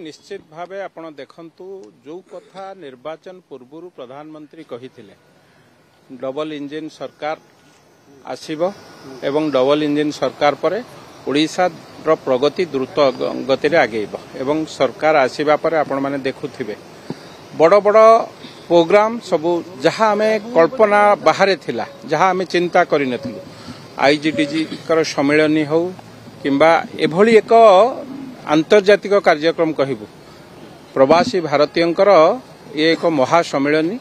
निश्चित भावे आपण देखंतु जो कथा निर्वाचन पूर्व प्रधानमंत्री कहिथिले डबल इंजिन सरकार आसीबो एवं डबल इंजिन सरकार परे ओडिशा रो प्रगति द्रुत गति रे आगेइबो एवं सरकार आसीबा परे आपण माने देखुथिबे बड़ बड़ प्रोग्राम सबु जहाँ आमे कल्पना बाहरे थिला जहाँ आमे चिंता करि नथिलु आईजीडीजी कर सम्मेलनी हो किंबा एभली एक आंतर्जातिक कार्यक्रम कहबू प्रवासी भारतीयंकर ये एक महासम्मेलनी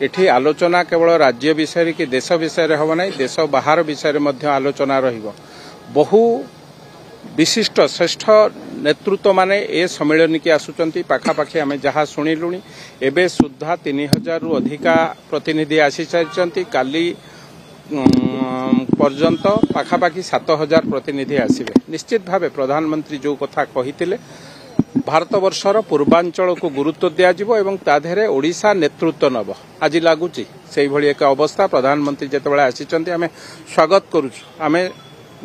एठी आलोचना केवल राज्य विषय कि देश विषय हम ना देश बाहर विषय में आलोचना रहिबो बहु विशिष्ट श्रेष्ठ नेतृत्व माने ए सम्मेलन की आसुचंती पाखापाखि आमे जहाँ शुणिलुणी एबे सुधा 3000 रु अधिका प्रतिनिधि आसी सारिचंती काली पर्यंत पाखापाखि 7000 प्रतिनिधि आसिबे निश्चित भावे प्रधानमंत्री जो कथा कहिथिले भारत वर्षर पूर्वांचल को गुरुत्व दियाजिबो एवं ताधेरे ओडिशा नेतृत्व नब आज लागुची सेही भली एक अवस्था प्रधानमंत्री जेतेबेले आसीचंती आमे स्वागत करूछु आमे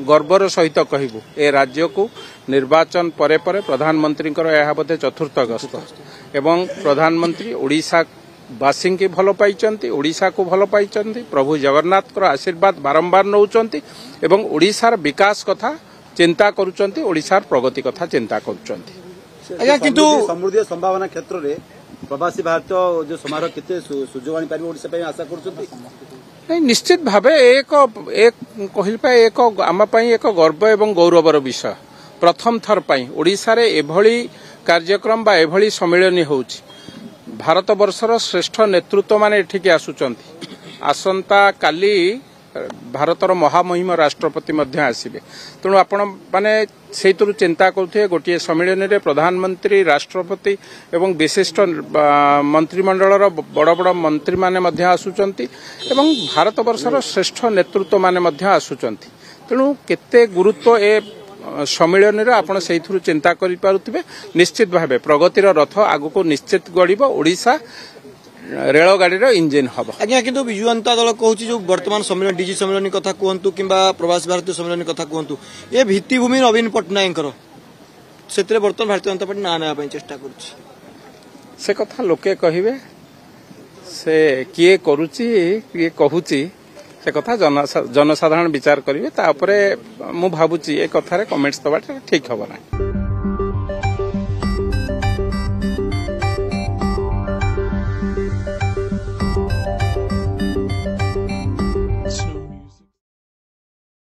गर्वर सहित कहबू ए राज्य को निर्वाचन परे परे प्रधानमंत्री यह बोधे चतुर्थ गस्त एवं प्रधानमंत्री ओडिशा बासी की भल पाई ओडिशा को भल पाई प्रभु जगन्नाथ आशीर्वाद बारंबार नौचंती एवं ओडिशार विकास कथा चिंता करुचंती ओडिशार प्रगति कथा चिंता करुचंती आज्ञा किंतु समृद्धि संभावना क्षेत्र रे प्रवासी भारतीय जो समारोह केते सुजोग आनी पारिबो ओडिशा पे आशा करुचंती नहीं निश्चित भावे एक एक आम एक गर्व एवं गौरवर विषय प्रथम थर पई ओडिशा रे एभली कार्यक्रम बा एभली सम्मेलनी होउची भारत वर्षर श्रेष्ठ नेतृत्व माने एठिके आसुचंती आसंता काली भारतर महामहिम राष्ट्रपति मध्य आसीबे तेणु आपण माने सेतुरु चिंता करथि गोटे सम्मेलन रे प्रधानमंत्री राष्ट्रपति एवं विशिष्ट मंत्रिमंडलर बड़ बड़ मंत्री माने मध्य आसुचंती एवं भारत वर्षर श्रेष्ठ नेतृत्व माने मध्य आसुचंती तेणु केते गुरुत्व ए सम्मेलन रे आपण सेथुरु चिंता करि पारुथिबे निश्चित भावे प्रगतिर रथ आगु को निश्चित गड़िबो ओडिशा रेलगाड़ी इंजिन हम आज्ञा किंतु विजु जनता दल कहूँ जो वर्तमान सम्मेलन डीजी सम्मेलन कथा कहतु कि प्रवासी भारतीय सम्मेलन कथा कहतु ये भित्तिभूमि नवीन पट्टनायक से बर्तमान भारतीय जनता पार्टी ना ना चेष्टा कर से कथा लोके कहिबे से किए करुची किए कहूची से कथा जनसाधारण विचार करिवे तापरे मु भाबुची ए कथारे कमेंट्स दबाटा ठीक हबो ना।